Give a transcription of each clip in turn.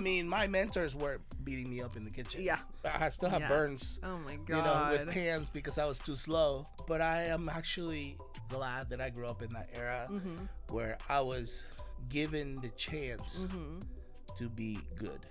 mean, my mentors were beating me up in the kitchen. Yeah. I still have burns. Oh my God. With pans because I was too slow. But I am actually glad that I grew up in that era where I was given the chance to be good.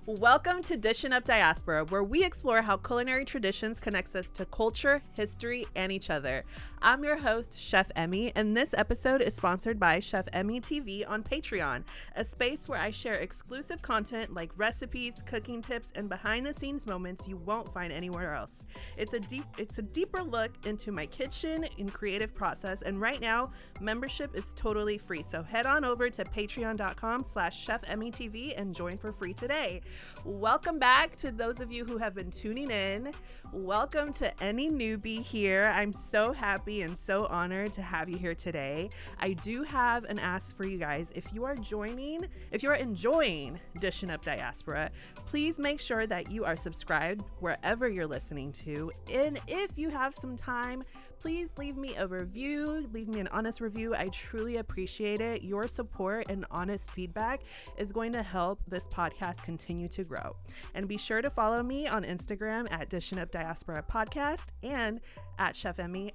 Welcome to Dishin Up Diaspora, where we explore how culinary traditions connects us to culture, history, and each other. I'm your host, Chef Emme, and this episode is sponsored by Chef Emme TV on Patreon, a space where I share exclusive content like recipes, cooking tips, and behind-the-scenes moments you won't find anywhere else. It's a deeper look into my kitchen and creative process, and right now, membership is totally free. So head on over to patreon.com/ChefEmmeTV and join for free today. Welcome back to those of you who have been tuning in. Welcome to any newbie here. I'm so happy and so honored to have you here today. I do have an ask for you guys. If you are enjoying Dishin Up Diaspora, please make sure that you are subscribed wherever you're listening to. And if you have some time, please leave me a review, leave me an honest review. I truly appreciate it. Your support and honest feedback is going to help this podcast continue to grow. And be sure to follow me on Instagram at Dishin Up Diaspora Podcast and at ChefEmme_.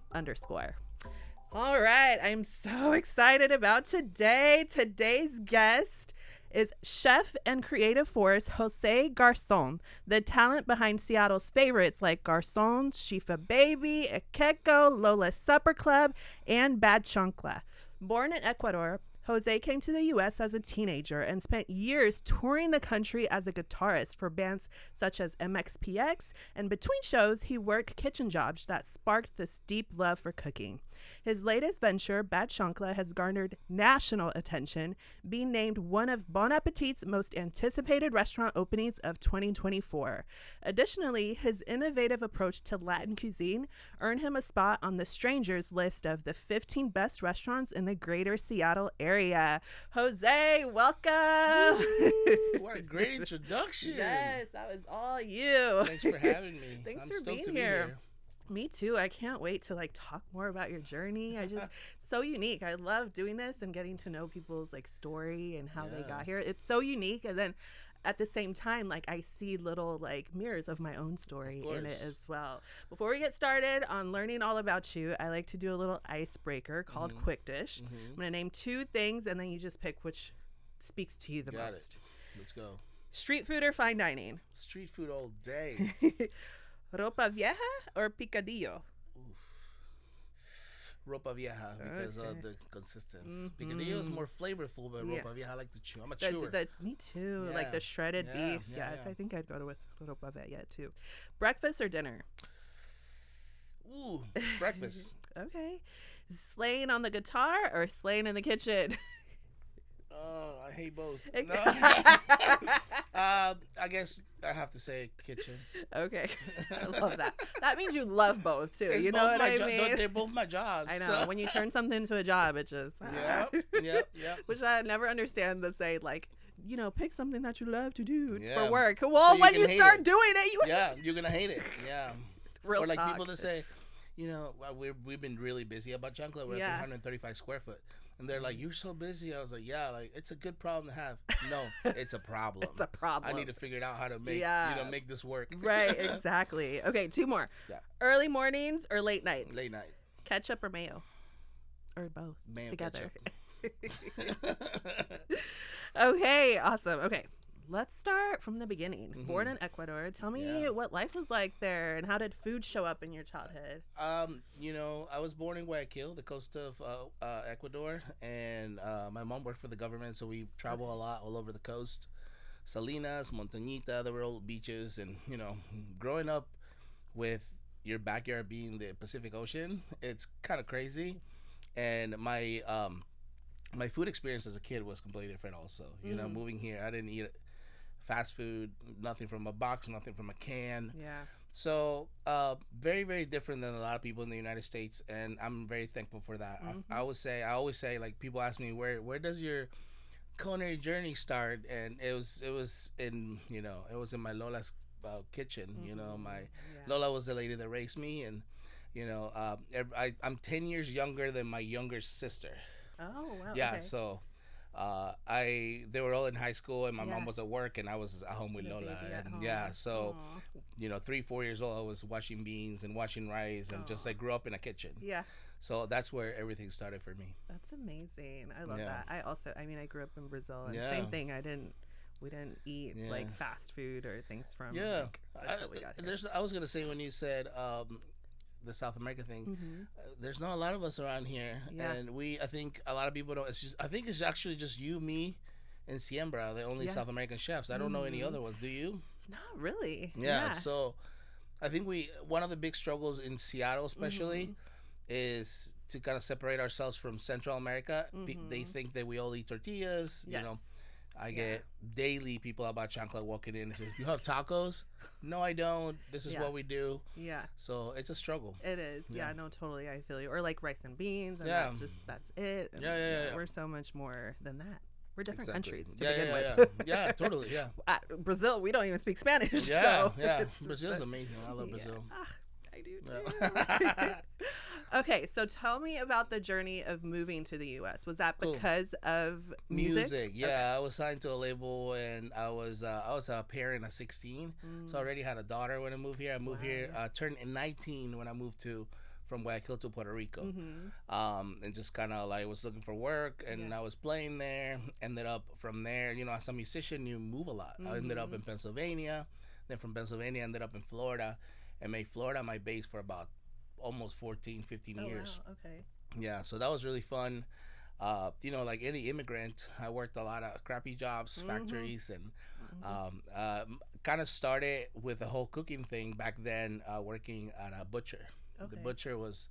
All right, I'm so excited about today. Today's guest is chef and creative force José Garzón, the talent behind Seattle's favorites like Garzón, Chifa Baby, Ekeko, Lola Supper Club, and Bad Chancla. Born in Ecuador, José came to the U.S. as a teenager and spent years touring the country as a guitarist for bands such as MxPx, and between shows, he worked kitchen jobs that sparked this deep love for cooking. His latest venture, Bad Chancla, has garnered national attention, being named one of Bon Appétit's most anticipated restaurant openings of 2024. Additionally, his innovative approach to Latin cuisine earned him a spot on the Strangers list of the 15 best restaurants in the greater Seattle area. José, welcome. What a great introduction. Yes, that was all you. Thanks for having me. Thanks I'm for stoked being to be here. Me too. I can't wait to talk more about your journey. So unique. I love doing this and getting to know people's story and how they got here. It's so unique. And then at the same time, I see little mirrors of my own story in it as well. Before we get started on learning all about you, I like to do a little icebreaker called Quick Dish. I'm going to name two things and then you just pick which speaks to you the Got most. it. Let's go. Street food or fine dining? Street food all day. Ropa vieja or picadillo? Oof. Ropa vieja because of the consistency. Picadillo is more flavorful, but ropa vieja I like to chew. I'm a chewer. Me too. Yeah. The shredded beef. Yes, I think I'd go with ropa vieja too. Breakfast or dinner? Ooh, breakfast. Okay. Slaying on the guitar or slaying in the kitchen? Oh, I hate both. No. I guess I have to say kitchen. Okay. I love that. That means you love both too. It's you know what I mean? They're both my jobs. I know. So. When you turn something into a job, it just... Yep. Which I never understand the say, pick something that you love to do for Yeah. work. Well, So when you start doing it, you're going to hate it. Yeah. Real or talk. People that say, we've been really busy about Chancla. We're at 335 square foot. And they're like, you're so busy. I was like, yeah, it's a good problem to have. No, it's a problem. It's a problem. I need to figure out how to make this work. Right, exactly. Okay, two more. Yeah. Early mornings or late nights? Late night. Ketchup or mayo? Or both Mayo together? Okay, awesome. Okay, let's start from the beginning. Born in Ecuador. Tell me what life was like there and how did food show up in your childhood? I was born in Guayaquil, the coast of Ecuador, and my mom worked for the government, so we travel a lot all over the coast. Salinas, Montañita, there were all beaches, and growing up with your backyard being the Pacific Ocean, it's kind of crazy. And my food experience as a kid was completely different also. Moving here, I didn't eat fast food, nothing from a box, nothing from a can. Yeah. So very, very different than a lot of people in the United States, and I'm very thankful for that. I always say, people ask me where does your culinary journey start, and it was in my Lola's kitchen. My Lola was the lady that raised me, and I'm 10 years younger than my younger sister. Oh wow. Yeah, okay. so they were all in high school, and my Yeah. mom was at work, and I was at home with The Lola, baby at and home. yeah, so Aw. 3-4 years old, I was washing beans and washing rice, and just Aw. like grew up in a kitchen. Yeah. So that's where everything started for me. That's amazing. I love Yeah. that. I grew up in Brazil, and Yeah. same thing. We didn't eat Yeah. like fast food or things from Yeah, like, until we got here. I was gonna say, when you said the South America thing, Mhm. there's not a lot of us around here, Yeah. and I think a lot of people don't. I think it's actually just you, me, and Siembra, the only Yeah. South American chefs. I don't know any Mhm. other ones. Do you? Not really. Yeah. So I think one of the big struggles in Seattle, especially, Mhm. is to kind of separate ourselves from Central America. They Mhm. think that we all eat tortillas. Yes. I Yeah. get daily people about Chancla walking in and say, "You have tacos?" No, I don't. This is Yeah. what we do. Yeah. So it's a struggle. It is. Yeah. Yeah. No, totally. I feel you. Or like rice and beans, and Yeah. that's it. And, Yeah. We're so much more than that. We're different Exactly. countries to Yeah, begin yeah, with. yeah, totally. Yeah. Brazil, we don't even speak Spanish. Yeah, so yeah. it's Brazil's just- amazing. I love yeah. Brazil. Ah, I do too. Yeah. Okay, so tell me about the journey of moving to the U.S. Was that Cool. because of music? Yeah. I was signed to a label, and I was a parent at 16, so I already had a daughter when I moved here. I moved Wow. here, turned 19 when I moved from Guayaquil to Puerto Rico. And just kind of like was looking for work, and Yeah. I was playing there. Ended up from there, as a musician, you move a lot. I ended up in Pennsylvania. Then from Pennsylvania, I ended up in Florida, and made Florida my base for about almost 14, 15 Oh, years. wow. Okay. Yeah, so that was really fun. Like any immigrant, I worked a lot of crappy jobs, factories, and kind of started with the whole cooking thing back then, working at a butcher. The Okay. butcher was,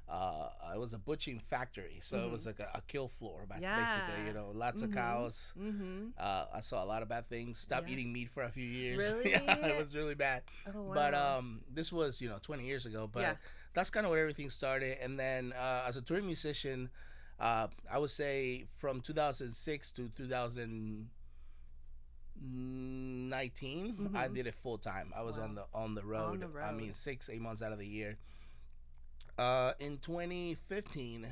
it was a butchering factory, so it was like a kill floor, Yeah. basically. Lots of cows. Mm-hmm. I saw a lot of bad things. Stopped Yeah. eating meat for a few years. Really? Yeah, it was really bad. Oh, wow. But this was 20 years ago. But Yeah. that's kind of where everything started. And then as a touring musician, I would say from 2006 to 2019, I did it full time. I was Wow. on the road. the I mean, road. 6-8 months out of the year. In 2015,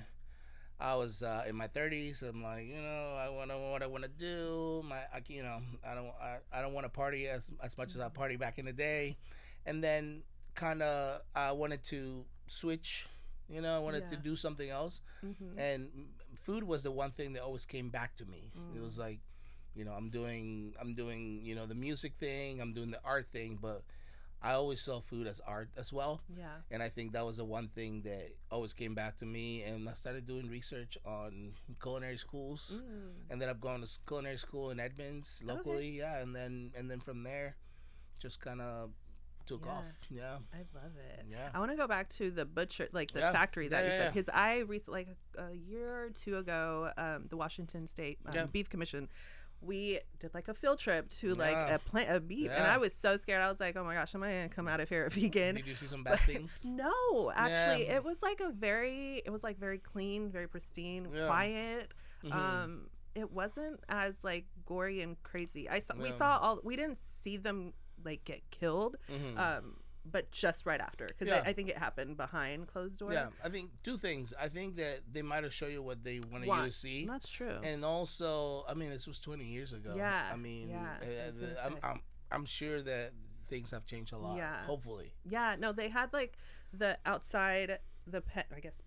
I was in my 30s. I'm like, I want what I want to do. I don't want to party as much as I party back in the day. And then kind of I wanted to switch. I wanted to Yeah. do something else. And food was the one thing that always came back to me. It was like, I'm doing the music thing, I'm doing the art thing, but I always saw food as art as well. Yeah. And I think that was the one thing that always came back to me. And I started doing research on culinary schools. Ended up going to culinary school in Edmonds locally. Yeah. And then from there, just kind of took Yeah. off. Yeah. I love it. Yeah. I want to go back to the butcher, like the Yeah. factory that Yeah, you yeah, said, yeah. because I recently, like a year or two ago, the Washington State Yeah. Beef Commission, we did like a field trip to like Yeah. a plant of beef, and Yeah. I was so scared. I was like, oh my gosh, am I gonna come out of here a vegan? Did you see some bad things? No, actually, Yeah. it was like very clean, very pristine, Yeah. quiet. Mhm. It wasn't as like gory and crazy. We Yeah. saw we didn't see them like get killed, Mhm. but just right after, because Yeah. I think it happened behind closed doors. Yeah, I think two things. I think that they might have shown you what they wanted you Want. to see. That's true. And also, I mean, this was 20 years ago. Yeah, I mean, yeah, I was gonna say. I'm sure that things have changed a lot. Yeah. Hopefully. Yeah, no, they had like the outside, the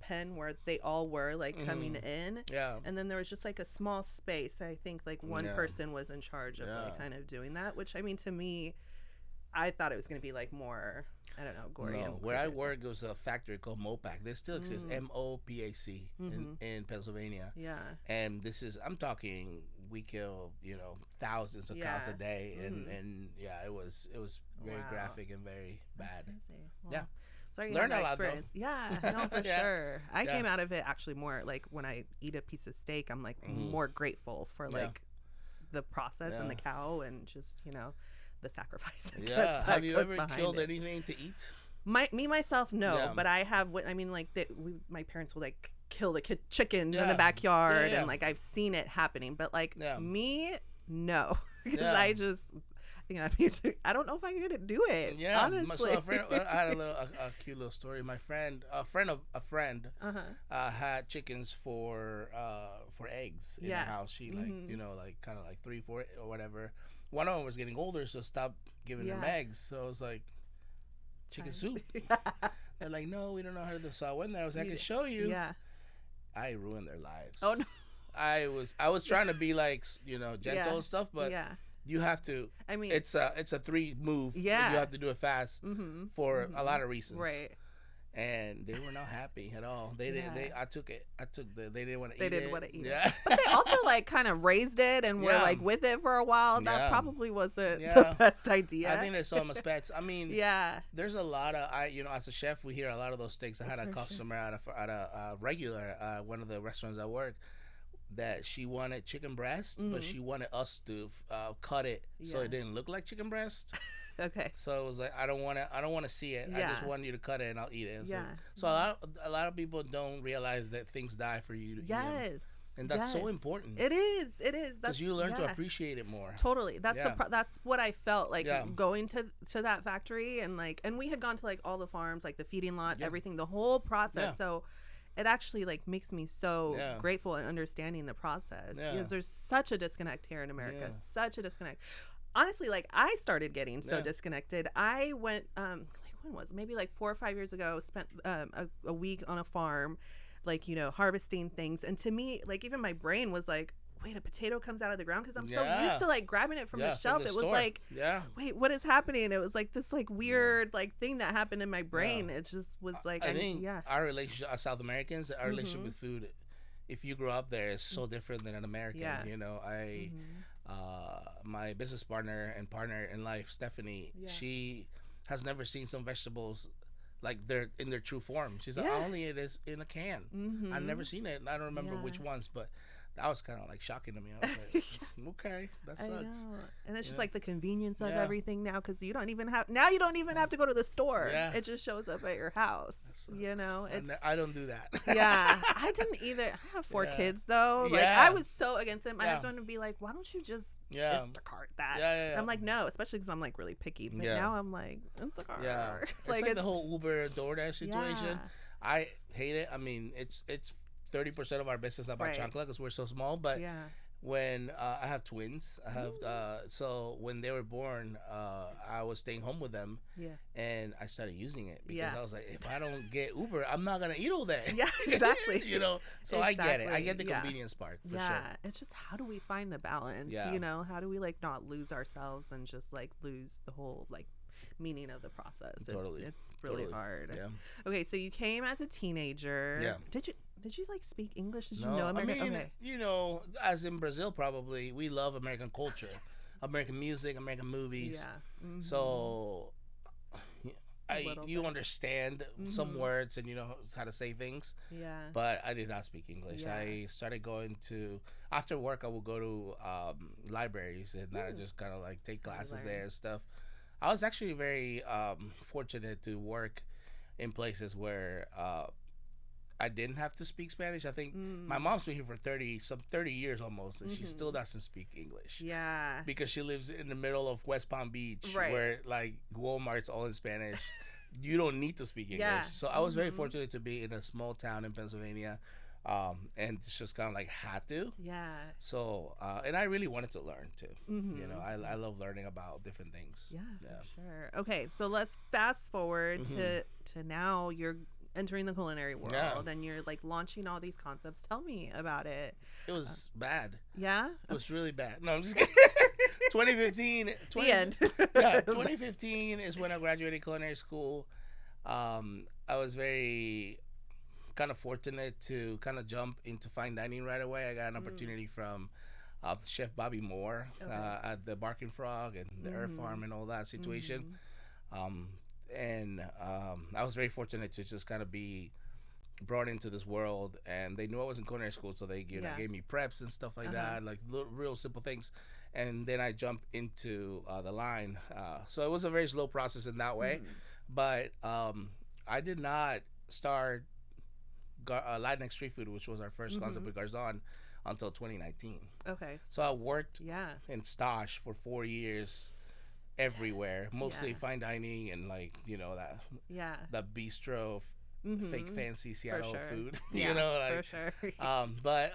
pen where they all were like coming in. Yeah. And then there was just like a small space. I think like one Yeah. person was in charge of like Yeah. kind of doing that, which I mean, to me, I thought it was going to be like more, I don't know, gory. No, and where I crazy. work was a factory called MxPx. This still exists, MxPx in Pennsylvania. Yeah. And I'm talking, we kill, thousands of cows Yeah. a day, and yeah, it was very Wow. graphic and very bad. That's crazy. Well, Yeah. Sorry you Learned had a that lot, though. experience. Yeah, no, for Yeah. sure. I Yeah. came out of it actually more like when I eat a piece of steak, I'm like more grateful for Yeah. like the process and the Yeah. cow and just, the sacrifice. I guess, Yeah. that Have you goes ever behind killed it. anything to eat? Me myself, no, Yeah. but I have. I mean, like my parents would like kill the chickens in Yeah. the backyard, Yeah, yeah. and like I've seen it happening. But like Yeah. me, no, because Yeah. I just think I don't know if I could do it. Yeah, honestly. so I had a cute little story. My friend, a friend, had chickens for eggs in the house. She like like kind of like 3, 4 or whatever. One of them was getting older, so stopped giving them eggs. So I was like, chicken soup. They're like, no, we don't know how to do this. So I went there. I was like, I can show you. Yeah. I ruined their lives. Oh no. I was trying to be like gentle and stuff, but you have to. I mean, it's a 3 move. Yeah. You have to do it fast for a lot of reasons. Right. And they were not happy at all. They didn't want to eat it. They didn't want to eat it. But they also like kind of raised it and were like with it for a while. That probably wasn't the best idea. I think they saw them as pets. I mean, there's a lot of as a chef, we hear a lot of those things. I had a customer at a regular one of the restaurants I work, that she wanted chicken breast, but she wanted us to cut it so it didn't look like chicken breast. Okay. So it was like, I don't want to see it. I just want you to cut it and I'll eat it. So a lot of people don't realize that things die for you to eat them. And that's so important. It is. Because you learn to appreciate it more. Totally. That's that's what I felt like going to that factory, and we had gone to like all the farms, like the feeding lot, everything, the whole process. So it actually like makes me so grateful and understanding the process, because there's such a disconnect here in America. Such a disconnect. Honestly, like I started getting so disconnected. I went when was it? Maybe like 4 or 5 years ago, spent a week on a farm, like harvesting things, and to me, like even my brain was like, wait, a potato comes out of the ground, because I'm so used to like grabbing it from the shelf. It was like, wait, what is happening? It was like this like weird like thing that happened in my brain. It just was like, I think our relationship as South Americans, our relationship with food, if you grew up there, is so different than an American. My business partner and partner in life, Stephanie, she has never seen some vegetables like they're in their true form. She's like, I only eat it in a can. I've never seen it, and I don't remember which ones, but that was kind of like shocking to me. I was like, okay, that sucks. I know. And it's just like the convenience of everything now, because you don't even have to go to the store. It just shows up at your house. I don't do that. I didn't either. I have 4 kids though. Like I was so against it. My husband would be like, why don't you just Instacart that? And I'm like, no, especially because I'm like really picky. But now I'm like, Instacart. It's like the whole Uber DoorDash situation. I hate it. I mean, it's 30% of our business about Chancla, because we're so small. But when I have twins, I have so when they were born, I was staying home with them, and I started using it because I was like, if I don't get Uber, I'm not gonna eat all day. Exactly. So I get it. I get the convenience part for sure. It's just, how do we find the balance? How do we like not lose ourselves and just like lose the whole like meaning of the process? It's really hard. Okay, so you came as a teenager. Did you like speak English? Did you know American? I mean, as in Brazil, probably we love American culture, American music, American movies. So you understand some words, and you know how to say things. But I did not speak English. I started going to, after work, I would go to libraries, and I just kind of like take classes there and stuff. I was actually very fortunate to work in places where I didn't have to speak Spanish. I think my mom's been here for 30 years almost, and she still doesn't speak English. Because she lives in the middle of West Palm Beach, where like Walmart's all in Spanish. You don't need to speak English. So I was very fortunate to be in a small town in Pennsylvania, and just kind of like had to. So and I really wanted to learn too. I love learning about different things. For sure. Okay, so let's fast forward to now. You're entering the culinary world, and you're like launching all these concepts. Tell me about it. It was bad. It was really bad. No, I'm just kidding. 2015. The end. 2015 is when I graduated culinary school. I was very kind of fortunate to kind of jump into fine dining right away. I got an opportunity from Chef Bobby Moore at the Barking Frog and the Earth Farm and all that situation. And I was very fortunate to just kind of be brought into this world, and they knew I was in culinary school, so they gave me preps and stuff like that, like real simple things. And then I jumped into the line. So it was a very slow process in that way. But I did not start Latinx Street Food, which was our first concept with Garzón, until 2019. Okay. So I worked in Stosh for 4 years. everywhere, mostly Yeah. fine dining and like, you know, Yeah. that bistro fake fancy Seattle sure. food. Yeah, You know, like for sure. but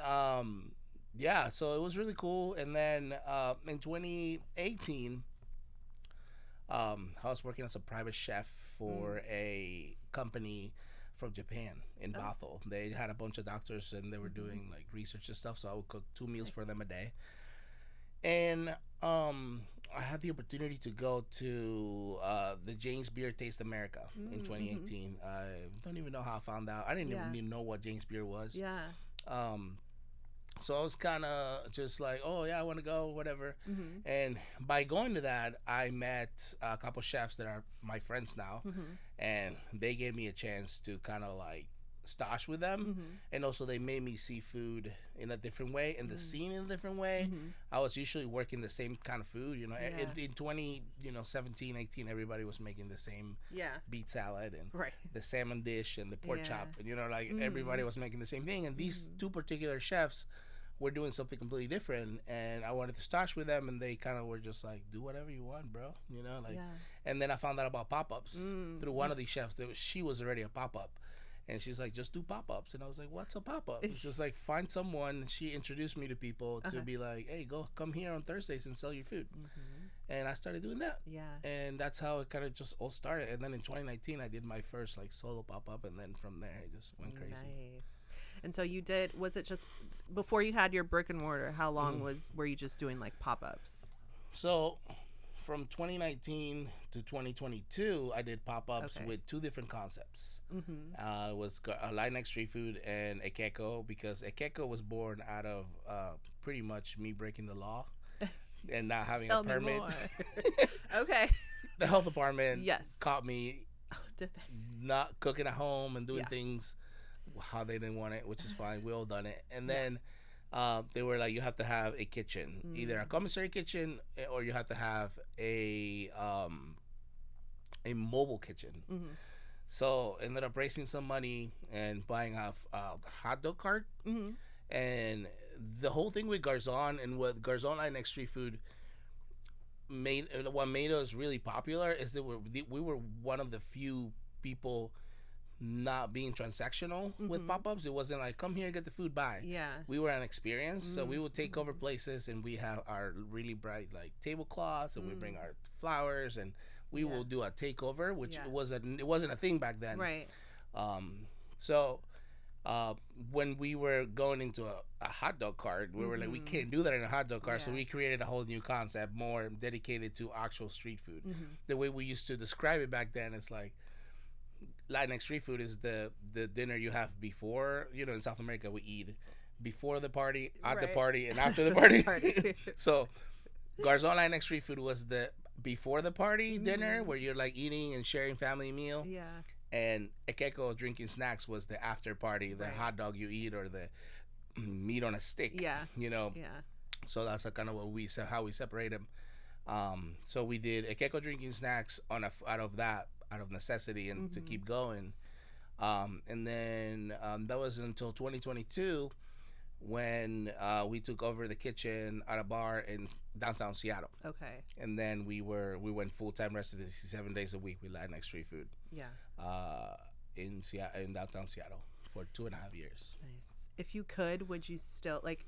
yeah, so it was really cool. And then in 2018, I was working as a private chef for a company from Japan in Bothell. They had a bunch of doctors and they were doing like research and stuff, so I would cook 2 meals for them a day. And I had the opportunity to go to the James Beer Taste America in 2018. I don't even know how I found out. I didn't even know what James Beer was. Yeah. So I was kind of just like, oh yeah, I want to go, whatever. And by going to that, I met a couple chefs that are my friends now, and they gave me a chance to kind of like stash with them, and also they made me see food in a different way and the scene in a different way. I was usually working the same kind of food, you know. In 2017, 18, everybody was making the same beet salad and the salmon dish and the pork chop, and you know, like everybody was making the same thing. And these two particular chefs were doing something completely different, and I wanted to stash with them, and they kind of were just like, do whatever you want, bro, you know, like. And then I found out about pop-ups through one of these chefs. She was already a pop-up. And she's like, just do pop-ups. And I was like, what's a pop-up? It's just like, find someone. She introduced me to people to be like, hey, come here on Thursdays and sell your food. And I started doing that. And that's how it kind of just all started. And then in 2019, I did my first like solo pop-up. And then from there, it just went crazy. Nice. And so you did, was it just before you had your brick and mortar, how long were you just doing like pop-ups? So from 2019 to 2022, I did pop-ups with 2 different concepts. It was Latinx Street Food and Ekeko, because Ekeko was born out of pretty much me breaking the law and not having a permit. Okay. The health department Yes. caught me Did they? not cooking at home and doing things how they didn't want it, which is fine. We all done it. And then they were like, you have to have a kitchen, either a commissary kitchen or you have to have a mobile kitchen. So ended up raising some money and buying a hot dog cart. And the whole thing with Garzón and with Garzón Latinx Street Food what made us really popular is that we were one of the few people not being transactional with pop-ups. It wasn't like, come here, get the food, bye. We were an experience. So we would take over places, and we have our really bright like tablecloths, and we bring our flowers, and we will do a takeover, which it wasn't a thing back then. So when we were going into a hot dog cart, we were like, we can't do that in a hot dog cart. So we created a whole new concept, more dedicated to actual street food. The way we used to describe it back then is like, Latinx street food is the dinner you have before, you know, in South America we eat before the party, at the party, and after the party. So Garzón Latinx Street Food was the before the party dinner where you're like eating and sharing family meal. And Ekeko Drinking Snacks was the after party, the hot dog you eat or the meat on a stick. You know. So that's kind of what how we separate them. So we did Ekeko Drinking Snacks out of necessity and to keep going. And then that was until 2022 when we took over the kitchen at a bar in downtown Seattle. And then we went full-time residency 7 days a week with Latinx Street Food. In downtown Seattle for 2.5 years. Nice. If you could, would you still, like,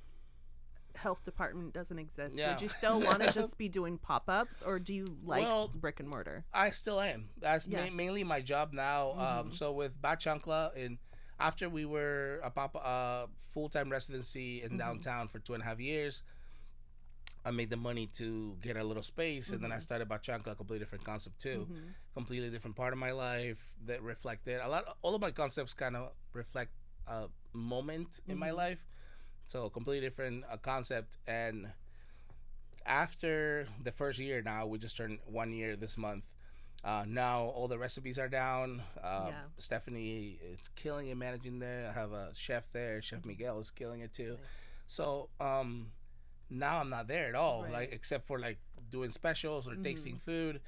health department doesn't exist, would you still want to just be doing pop-ups, or do you like brick and mortar? I still am. That's mainly my job now. So with Chancla, and after we were a full-time residency in downtown for 2.5 years, I made the money to get a little space, and then I started Chancla, a completely different concept too. Completely different part of my life that reflected all of my concepts kind of reflect a moment in my life. So completely different concept. And after the first year, now we just turned 1 year this month. Now all the recipes are down. Stephanie is killing it managing there. I have a chef there. Chef Miguel is killing it too. So now I'm not there at all, like except for like doing specials or tasting food.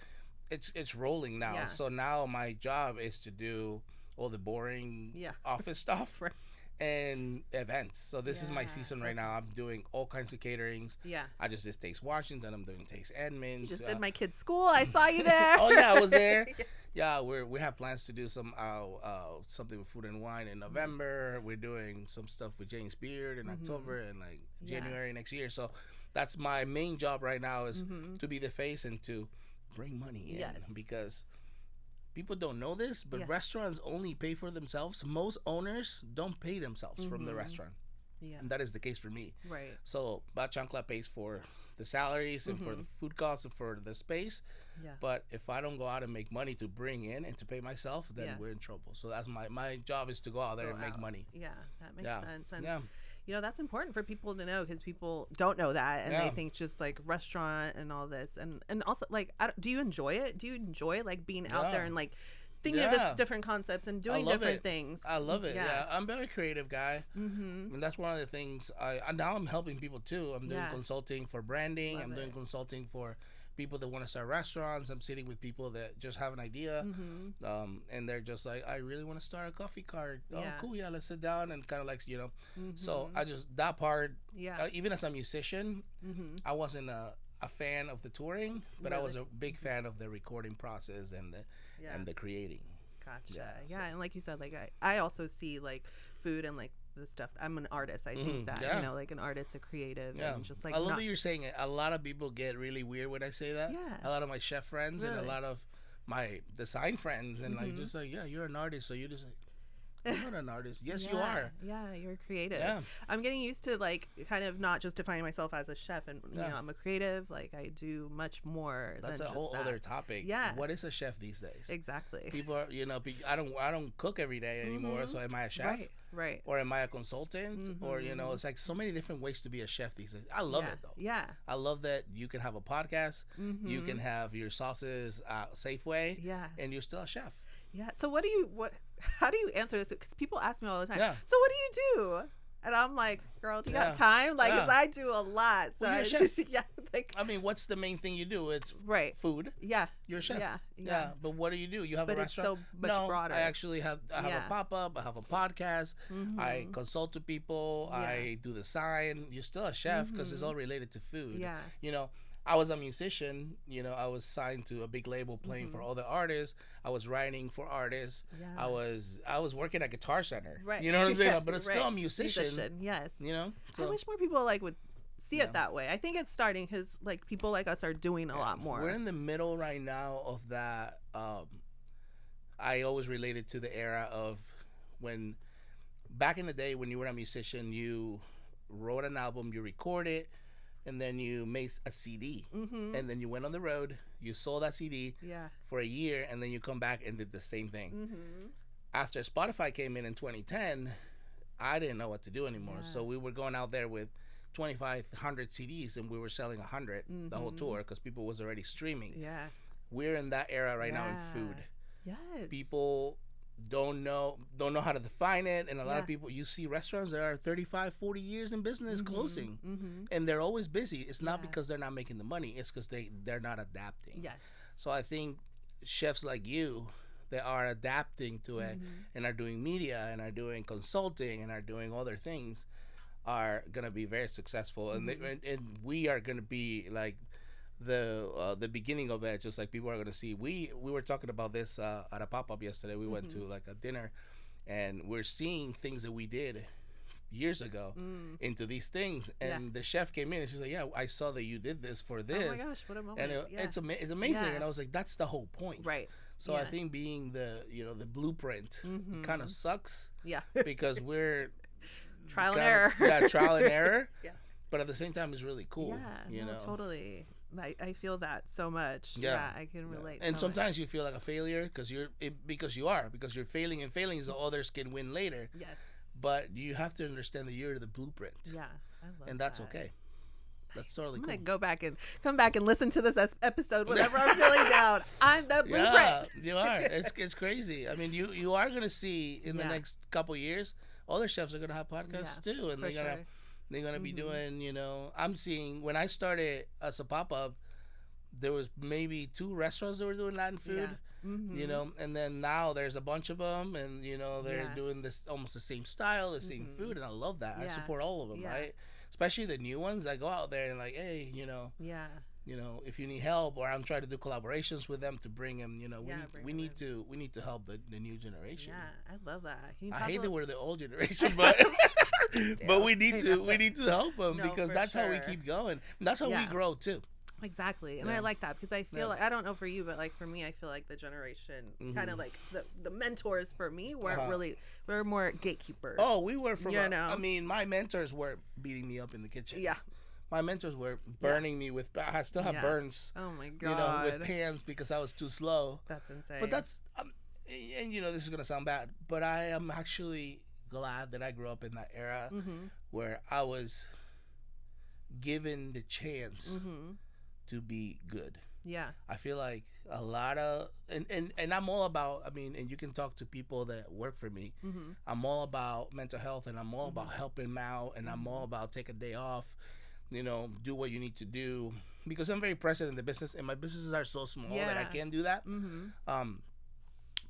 It's rolling now. So now my job is to do all the boring office stuff. and events. So this is my Yeah, season right now. I'm doing all kinds of caterings. Yeah. I just did Taste Washington. I'm doing Taste Edmonds. You just did my kid's school. I saw you there. Oh yeah, I was there. Yes. Yeah, we have plans to do some something with food and wine in November. We're doing some stuff with James Beard in October and like January next year. So that's my main job right now is to be the face and to bring money in. Yes. Because people don't know this, but Yeah. restaurants only pay for themselves. Most owners don't pay themselves from the restaurant. Yeah. And that is the case for me. Right. So Chancla pays for the salaries and for the food costs and for the space. Yeah. But if I don't go out and make money to bring in and to pay myself, then Yeah. we're in trouble. So that's my job is to go out there and make money. Yeah, that makes Yeah. sense. And Yeah. you know, that's important for people to know because people don't know that and Yeah. they think just like restaurant and all this. And also like, do you enjoy it? Do you enjoy like being out there Yeah. and like thinking of this different concepts and doing love different it. things? I love it. Yeah. I'm a very creative guy. Mm-hmm. And that's one of the things now I'm helping people too. I'm doing Yeah. consulting for branding. Love I'm doing it. consulting for people that want to start restaurants. I'm sitting with people that just have an idea. And they're just like, I really want to start a coffee cart. Oh, Yeah. cool. Yeah, let's sit down and kind of like, so I just, that part, Yeah. even as a musician, I wasn't a fan of the touring, but I was a big fan of the recording process and the creating. Gotcha. Yeah, Yeah, so- and like you said, like I also see like food and like the stuff. I'm an artist. I think that yeah. you know, like an artist, a creative, Yeah, and just like I love not, that you're saying it. A lot of people get really weird when I say that. Yeah. A lot of my chef friends and a Really? lot of my design friends and like just like, yeah, you're an artist, so you just like, I'm not an artist. Yes, you are. Yeah, you're creative. Yeah. I'm getting used to like kind of not just defining myself as a chef, and you know, I'm a creative. Like I do much more. That's than a whole just that. other topic. Yeah. What is a chef these days? Exactly. People are, I don't cook every day anymore. So am I a chef? Right. Right. Or am I a consultant? Or it's like so many different ways to be a chef these days. I love it though. Yeah. I love that you can have a podcast, you can have your sauces Safeway, Yeah. and you're still a chef. Yeah. So how do you answer this? Because people ask me all the time. Yeah. So what do you do? And I'm like, girl, do you Yeah. got time? Like, 'cause Yeah. I do a lot. So Well, you're a chef. yeah. Like, I mean, what's the main thing you do? It's right. food. Yeah. You're a chef. Yeah. But what do? You have But a it's restaurant? so much no, broader. I actually have Yeah. a pop-up. I have a podcast. I consult to people. Yeah. I do the sign. You're still a chef because it's all related to food. Yeah. I was a musician. I was signed to a big label playing for other artists. I was writing for artists. Yeah. I was working at Guitar Center. Right. You know what I'm saying? Yeah, But it's right. still a musician. Yes. I So wish more people like would see it that way. I think it's starting because like people like us are doing a lot more. We're in the middle right now of that. I always related to the era of when back in the day when you were a musician, you wrote an album, you recorded it, and then you made a CD, and then you went on the road, you sold that CD Yeah. for a year, and then you come back and did the same thing. After Spotify came in 2010, I didn't know what to do anymore, so we were going out there with 2,500 CDs, and we were selling 100 the whole tour because people was already streaming. Yeah. We're in that era right now in food. Yes. People don't know how to define it, and a lot Yeah. of people, you see restaurants that are 35, 40 years in business closing, and they're always busy. It's not because they're not making the money, it's because they're not adapting. Yes. So I think chefs like you that are adapting to it and are doing media and are doing consulting and are doing other things are gonna be very successful, and we are gonna be like the beginning of it. Just like people are gonna see. We were talking about this at a pop-up yesterday. We went to like a dinner, and we're seeing things that we did years ago into these things. And the chef came in and she's like, "Yeah, I saw that you did this for this." Oh my gosh, what a moment! And Yeah. it's amazing. Yeah. And I was like, that's the whole point. Right. So I Yeah. think being the blueprint kind of sucks Yeah. because we're Trial and kinda- error. Yeah, trial and error. Yeah. But at the same time, it's really cool. Yeah. You No, know. totally. I feel that so much. Yeah. I can relate. And so much. sometimes you feel like a failure because you're failing and failing so others can win later. Yes. But you have to understand that you're the blueprint. Yeah. I love And that's that. okay. That's totally I'm cool. gonna go back and come back and listen to this episode whenever I'm feeling down. I'm the blueprint. Yeah, you are. It's crazy. I mean, you are gonna see in the Yeah. next couple years, other chefs are gonna have podcasts too, and for they're gonna be doing. I'm seeing when I started as a pop up, there was maybe 2 restaurants that were doing Latin food, you know, and then now there's a bunch of them, and you know they're doing this almost the same style, the same food, and I love that. I support all of them, right? Especially the new ones. I go out there and like, hey, you know, if you need help, or I'm trying to do collaborations with them to bring them, you know, we need to help the new generation. Yeah, I love that. I hate that we're the old generation, but but we need to help them because that's how we keep going. And that's how we grow too. Exactly. And I like that because I feel like, I don't know for you, but like for me, I feel like the generation kind of like the mentors for me weren't really, we were more gatekeepers. Oh, we were from, I mean, my mentors were beating me up in the kitchen. Yeah. My mentors were burning me with, I still have burns. Oh my God. You know, with pans because I was too slow. That's insane. But that's, and you know, this is going to sound bad, but I am actually glad that I grew up in that era where I was given the chance to be good. Yeah. I feel like a lot of, and I'm all about, I mean, and you can talk to people that work for me. I'm all about mental health, and I'm all about helping them out, and I'm all about take a day off, you know, do what you need to do, because I'm very present in the business, and my businesses are so small that I can't do that.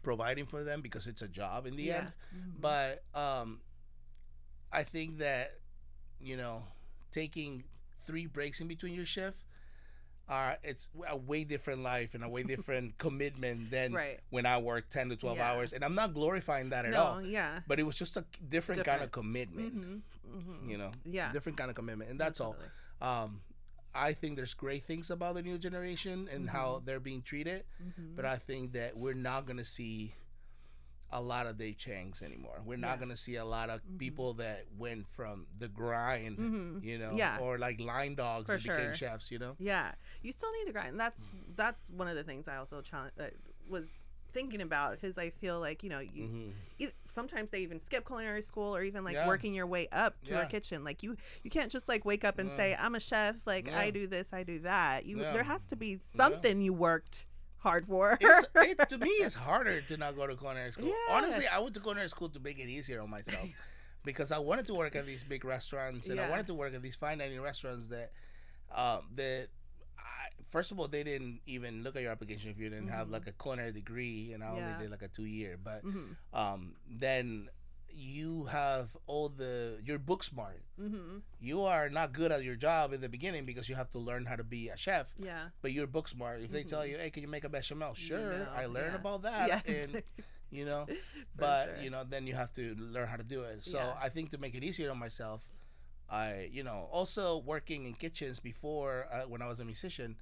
Providing for them because it's a job in the end. But I think that, you know, taking 3 breaks in between your shift, it's a way different life and a way different commitment than when I work 10 to 12 hours. And I'm not glorifying that at all. Yeah. But it was just a different kind of commitment. You know? Yeah. Different kind of commitment. And that's all. I think there's great things about the new generation and how they're being treated. But I think that we're not going to see a lot of Dave Changs anymore. We're not going to see a lot of people that went from the grind, you know, or like line dogs that became chefs, you know? Yeah. You still need to grind. And that's one of the things I also was thinking about, because I feel like, you know, sometimes they even skip culinary school or even like working your way up to a kitchen. Like you can't just like wake up and say, I'm a chef, like I do this, I do that. There has to be something you worked hard for. To me, it's harder to not go to culinary school. Honestly, I went to culinary school to make it easier on myself because I wanted to work at these big restaurants, and I wanted to work at these fine dining restaurants that first of all, they didn't even look at your application if you didn't have like a culinary degree, and I only did like a 2-year. But then you have you're book smart. You are not good at your job in the beginning because you have to learn how to be a chef. Yeah. But you're book smart. If they tell you, hey, can you make a bechamel? Sure, I learned about that. Yes. And you know, but you know, then you have to learn how to do it. So I think to make it easier on myself, I, you know, also working in kitchens before when I was a musician,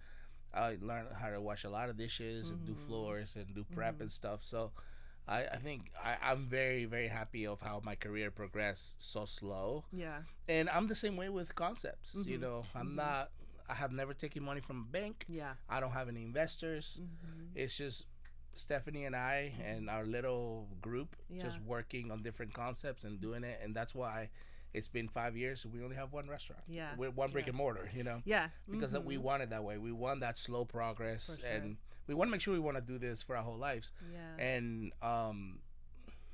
I learned how to wash a lot of dishes and do floors and do prep and stuff. So I think I'm very, very happy of how my career progressed so slow. Yeah. And I'm the same way with concepts. You know, I have never taken money from a bank. Yeah. I don't have any investors. It's just Stephanie and I and our little group just working on different concepts and doing it. And that's why it's been 5 years. We only have one restaurant. Yeah. We're one brick and mortar, you know? Yeah. Because we want it that way. We want that slow progress. And we want to make sure we want to do this for our whole lives. Yeah. And,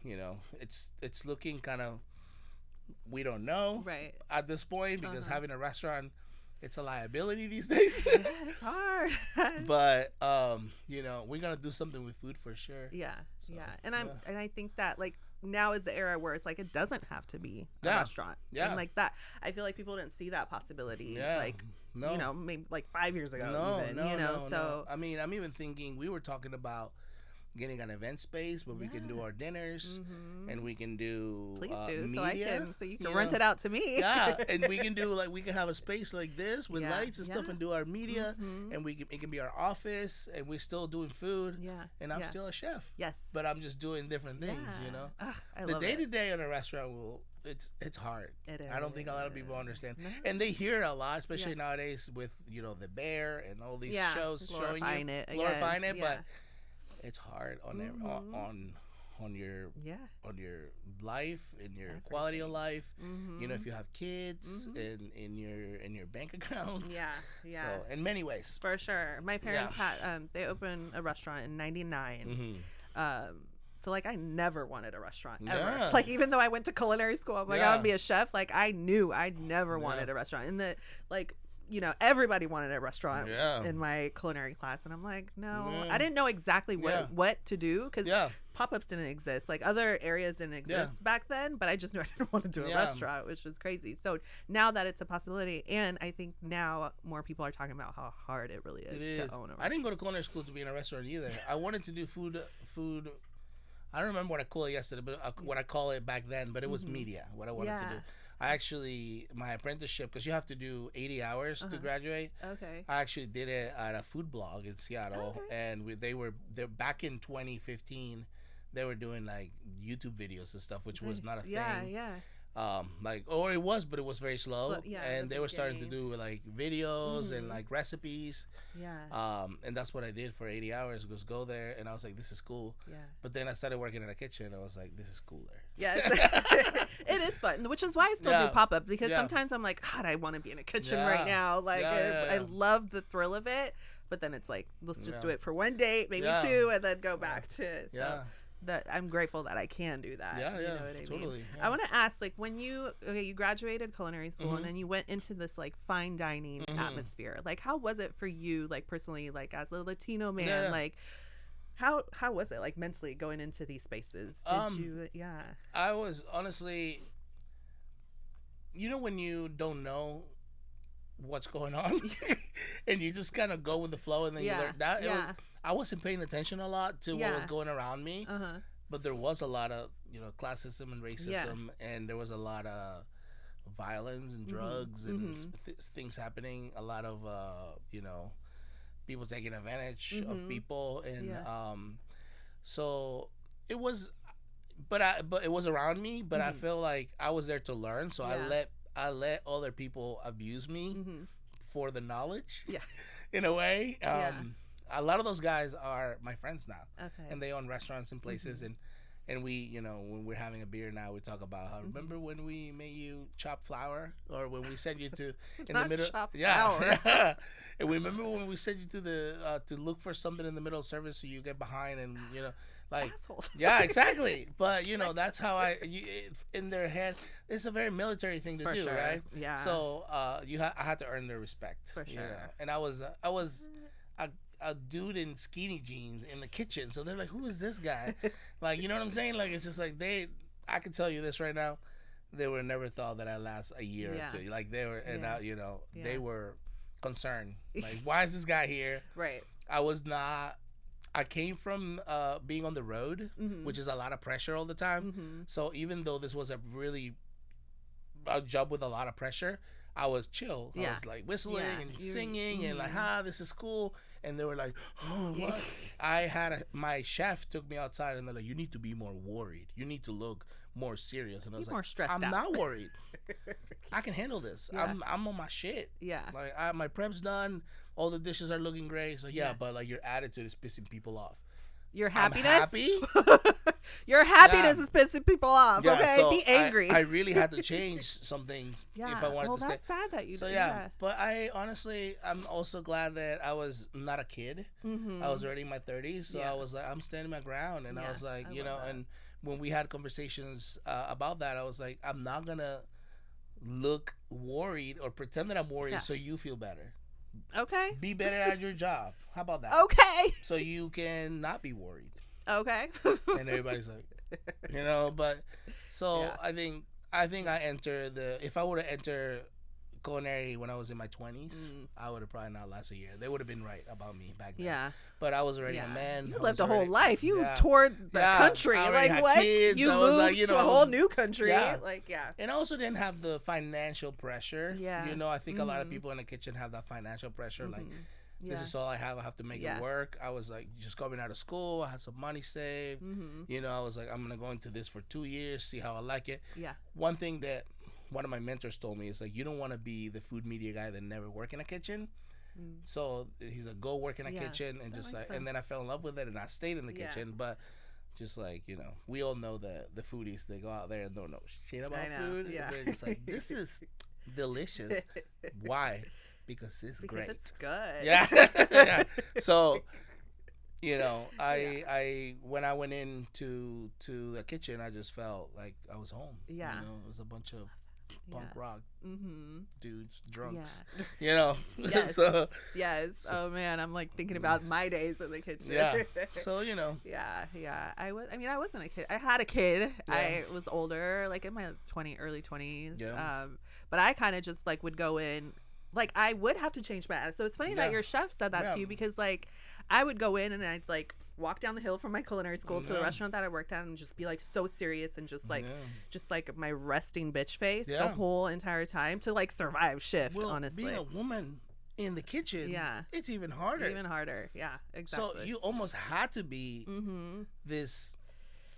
you know, it's looking kind of, we don't know at this point because having a restaurant, it's a liability these days. Yeah, it's hard. But, you know, we're going to do something with food for sure. Yeah. So, yeah. And I think that, like, now is the era where it's like it doesn't have to be a restaurant. Yeah. And like that, I feel like people didn't see that possibility. Yeah. Like, you know, maybe like 5 years ago. No. I mean, I'm even thinking we were talking about getting an event space where we can do our dinners and we can do media. So you can rent it out to me. Yeah, and we can do we can have a space like this with lights and stuff and do our media and it can be our office and we're still doing food. Yeah, and I'm still a chef. Yes, but I'm just doing different things. You know, the day to day in a restaurant it's hard. It is. I don't think a lot of people understand, and they hear it a lot, especially nowadays with the Bear and all these shows glorifying it, but it's hard on your life and your quality of life. You know, if you have kids and in your bank account. Yeah. So in many ways. For sure. My parents had they opened a restaurant in '99. So like I never wanted a restaurant ever. Like even though I went to culinary school, I'm like I would be a chef. Like I knew I never wanted a restaurant. And you know, everybody wanted a restaurant in my culinary class, and I'm like, no, I didn't know exactly what to do, because pop-ups didn't exist. Like, other areas didn't exist back then, but I just knew I didn't want to do a restaurant, which is crazy. So now that it's a possibility, and I think now more people are talking about how hard it really is to own a restaurant. I didn't go to culinary school to be in a restaurant either. I wanted to do food. I don't remember what I called it yesterday, but what I call it back then, but it was media, what I wanted to do. I actually, my apprenticeship, because you have to do 80 hours to graduate. Okay. I actually did it at a food blog in Seattle, and they're back in 2015. They were doing like YouTube videos and stuff, which was not a thing. Yeah. Or it was, but it was very slow. And they were starting to beginning. do like videos and like recipes. Yeah. And that's what I did for 80 hours, was go there, and I was like, this is cool. Yeah. But then I started working in a kitchen. I was like, this is cooler. Yes. It is fun, which is why I still do pop-up, because sometimes I'm like, God, I want to be in a kitchen right now. Like, I love the thrill of it, but then it's like, let's just do it for one day, maybe two, and then go back to it. So that I'm grateful that I can do that. You know what I totally. mean? I want to ask, like, when you graduated culinary school and then you went into this like fine dining atmosphere, like, how was it for you, like, personally, like, as a Latino man, like, how was it, like, mentally going into these spaces? Did you I was honestly, you know, when you don't know what's going on and you just kind of go with the flow, and then you learn that. I wasn't paying attention a lot to what was going around me, but there was a lot of, you know, classism and racism, and there was a lot of violence and drugs and things happening. A lot of you know, people taking advantage of people, and so it was, but it was around me. But I feel like I was there to learn, so I let other people abuse me for the knowledge. In a way. A lot of those guys are my friends now, and they own restaurants and places, and we, you know, when we're having a beer now, we talk about how, remember when we made you chop flour, or when we sent you to in the middle, flour. And we remember when we sent you to the to look for something in the middle of service, so you get behind, and you know, like, assholes. Exactly. But you know, that's how in their head, it's a very military thing to do, right? Yeah. So I had to earn their respect, for sure. You know? And I was a dude in skinny jeans in the kitchen, so they're like, who is this guy? Like, you know what I'm saying? Like, it's just like, I can tell you this right now, they were never thought that I'd last a year or two. Like, they were, and you know, they were concerned, like, why is this guy here? Right. I came from being on the road, which is a lot of pressure all the time. So even though this was a job with a lot of pressure, I was chill. I was like whistling and singing and like, this is cool. And they were like, oh, what? My chef took me outside, and they're like, you need to be more worried. You need to look more serious. And I was like, more stressed I'm out. not worried. I can handle this. I'm on my shit. Like, my prep's done. All the dishes are looking great. So but like, your attitude is pissing people off. Your happiness? I'm happy. Your happiness is pissing people off. Okay, so be angry. I really had to change some things if I wanted to stay. Well, that's sad that you did. But I'm also glad that I was not a kid. I was already in my 30s, so I was like, I'm standing my ground, and I was like, you know, and when we had conversations about that, I was like, I'm not gonna look worried or pretend that I'm worried so you feel better. Okay. Be better at your job. How about that? Okay. So you can not be worried. Okay. And everybody's like, you know, but so I think I entered if I were to enter culinary when I was in my 20s, I would have probably not lasted a year. They would have been right about me back then. Yeah. But I was already a man. You lived a whole life. You toured the country. Like, what? Kids. You moved to a whole new country. Like, And I also didn't have the financial pressure. Yeah. You know, I think a lot of people in the kitchen have that financial pressure. Like, this is all I have to make it work. I was like, just coming out of school. I had some money saved. You know, I was like, I'm going to go into this for 2 years, see how I like it. Yeah. One thing that one of my mentors told me is like, you don't want to be the food media guy that never work in a kitchen. So he's like, go work in a kitchen, and just like, and then I fell in love with it, and I stayed in the kitchen. But just like, you know, we all know that the foodies, they go out there and don't know shit about food. Yeah. They're just like, this is delicious. Why? Because it's great. It's good. Yeah. So, you know, I when I went into the kitchen, I just felt like I was home. Yeah. You know, it was a bunch of punk rock dudes, drunks, Yeah. you know. Yes. So Oh man, I'm like thinking about my days in the kitchen. yeah. So you know. Yeah. I wasn't a kid. I had a kid. Yeah. I was older, like in my early 20s. Yeah. But I kind of just like would go in, like I would have to change my attitude. So it's funny that your chef said that to you, because like I would go in and I'd like walk down the hill from my culinary school to the restaurant that I worked at and just be like so serious and just like my resting bitch face the whole entire time to like survive shift. Well, honestly, being a woman in the kitchen, it's even harder. Yeah, exactly. So you almost had to be this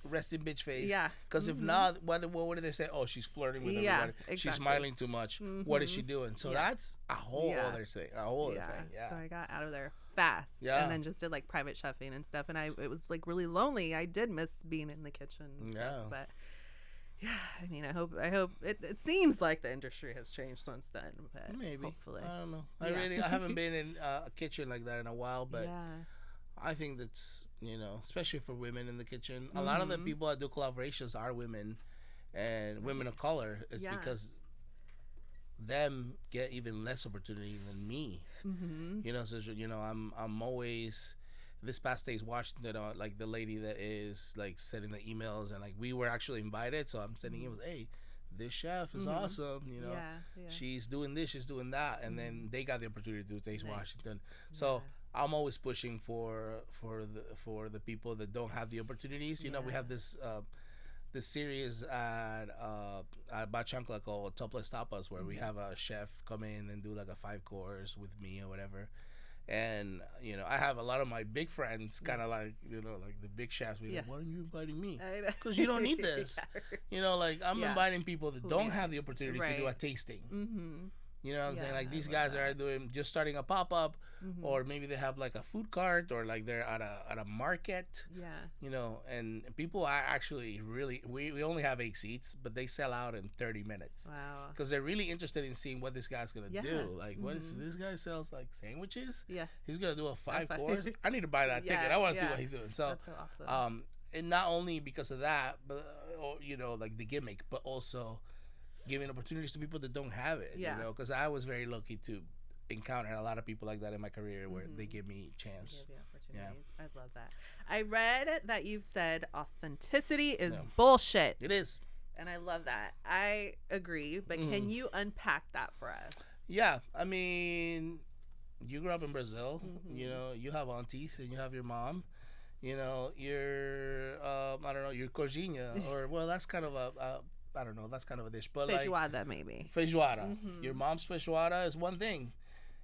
resting bitch face. Yeah. Because if not, what do they say? Oh, she's flirting with everybody. Exactly. She's smiling too much. What is she doing? So that's a whole other thing. A whole other thing. Yeah. So I got out of there fast. Yeah. And then just did like private chefing and stuff. And it was like really lonely. I did miss being in the kitchen and stuff. But yeah, I mean, I hope it seems like the industry has changed since then. But maybe. Hopefully. I don't know. I haven't been in a kitchen like that in a while, but I think that's, especially for women in the kitchen. A lot of the people that do collaborations are women and women of color. It's because them get even less opportunity than me. So I'm always, this past days Washington, like the lady that is like sending the emails, and like we were actually invited, so I'm sending emails, hey, this chef is awesome, she's doing this, she's doing that, and then they got the opportunity to do Taste Washington. So I'm always pushing for the people that don't have the opportunities. We have this series at Chancla called Topless Tapas, where we have a chef come in and do like a 5-course with me or whatever. And I have a lot of my big friends, kind of like like the big chefs. Like, why aren't you inviting me? Because you don't need this. Like I'm inviting people that don't have the opportunity to do a tasting. You know what I'm saying? Like these guys are just starting a pop-up, or maybe they have like a food cart, or like they're at a market. And people are actually really, we only have 8 seats, but they sell out in 30 minutes. Wow. Because they're really interested in seeing what this guy's going to do. Like, what is this guy sells like sandwiches? Yeah. He's going to do a 5-course. I need to buy that ticket. I want to see what he's doing. So, that's so awesome. And not only because of that, but like the gimmick, but also giving opportunities to people that don't have it. Because I was very lucky to encounter a lot of people like that in my career, where they give me a chance. I love that. I read that you've said authenticity is bullshit. It is. And I love that. I agree, but can you unpack that for us? Yeah, I mean, you grew up in Brazil. You have aunties and you have your mom. You're I don't know, you're cozinha, or well, that's kind of I don't know, that's kind of a dish, but feijoada, like maybe. Feijoada. Your mom's feijoada is one thing,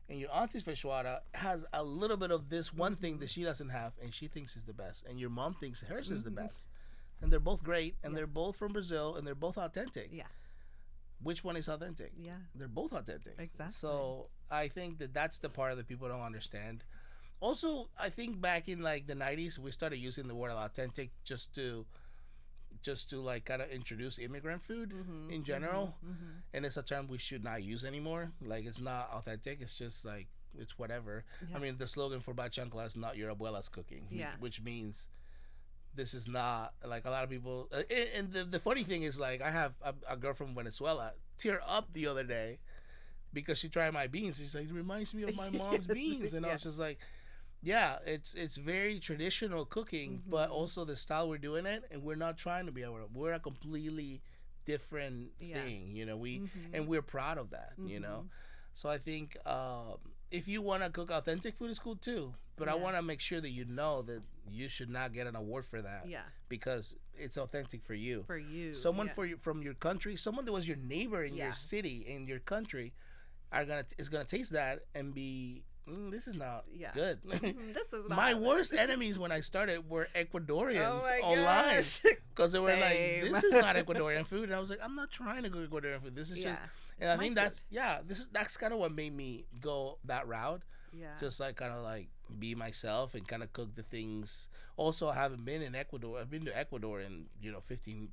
and your auntie's feijoada has a little bit of this one thing that she doesn't have, and she thinks is the best, and your mom thinks hers is the best, and they're both great, and they're both from Brazil, and they're both authentic. Which one is authentic? They're both authentic. Exactly. So I think that's the part that people don't understand. Also, I think back in like the 90s, we started using the word authentic just to like kind of introduce immigrant food in general, and it's a term we should not use anymore. Like, it's not authentic, it's just like, it's whatever. I mean, the slogan for Chancla is not your abuela's cooking, which means this is not, like, a lot of people, and the funny thing is, like, I have a girl from Venezuela tear up the other day because she tried my beans. She's like, it reminds me of my mom's beans, and I was just like, yeah, it's very traditional cooking, but also the style we're doing it, and we're not trying to be we're a completely different thing, and we're proud of that, So I think if you want to cook authentic food, is cool too, but I want to make sure that that you should not get an award for that, because it's authentic for you. Someone from your country, someone that was your neighbor in your city, in your country, is gonna taste that and be, this is not good. This is not my worst enemies when I started were Ecuadorians online, because they were like, this is not Ecuadorian food, and I was like, I'm not trying to go Ecuadorian food. This is just, and I think that's kind of what made me go that route. Just like kind of like be myself and kind of cook the things. Also, I haven't been in Ecuador. I've been to Ecuador in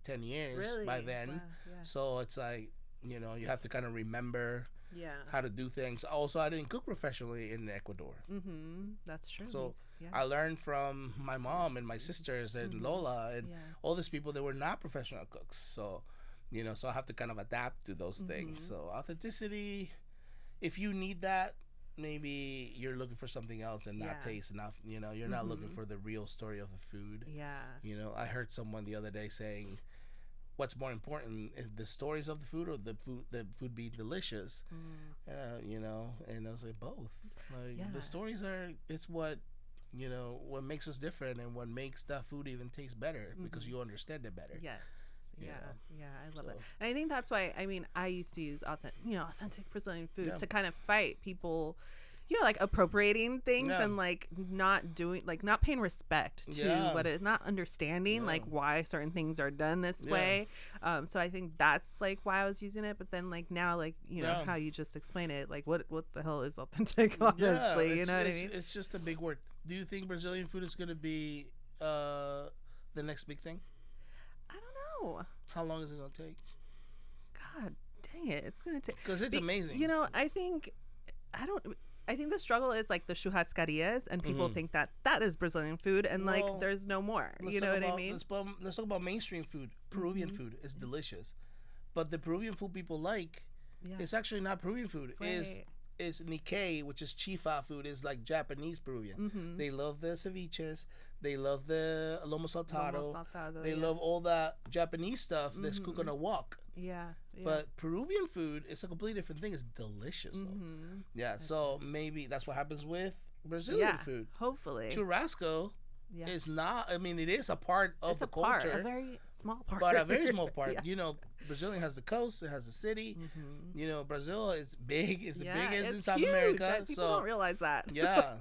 10 years by then. Wow. So it's like, you have to kind of remember how to do things. Also, I didn't cook professionally in Ecuador. That's true. So I learned from my mom and my sisters and Lola and all these people that were not professional cooks. So, you know, so I have to kind of adapt to those things. So authenticity, if you need that, maybe you're looking for something else and not taste enough. You know, you're not looking for the real story of the food. Yeah. You know, I heard someone the other day saying, what's more important, is the stories of the food or the food being delicious? You know, and I was like, both. Like, the stories it's what, you know, what makes us different and what makes that food even taste better because you understand it better. Yes. Yeah, I love So. it. And I think that's why, I mean, I used to use authentic Brazilian food to kind of fight people, you know, like appropriating things and like not paying respect to what it is, not understanding like why certain things are done this way. So I think that's like why I was using it. But then like now, like, you know, how you just explain it, like what the hell is authentic, honestly, you know what I mean? It's just a big word. Do you think Brazilian food is going to be the next big thing? I don't know. How long is it going to take? God dang it. It's going to take. Because it's amazing. You know, I think the struggle is like the churrascarias, and people think that is Brazilian food, and like there's no more. You know what I mean? Let's talk about mainstream food. Peruvian food is delicious. But the Peruvian food people like, it's actually not Peruvian food. Right. Is Nikkei, which is Chifa food, is like Japanese Peruvian. They love the ceviches. They love the lomo saltado. They love all that Japanese stuff that's cooked on a wok. Yeah. But Peruvian food is a completely different thing. It's delicious, though. Yeah, so maybe that's what happens with Brazilian food. Hopefully. Churrasco is not, I mean, it is a part of the culture. A very small part. But a very small part. You know, Brazilian has the coast, it has the city. You know, Brazil is big. It's the biggest in South America. People don't realize that.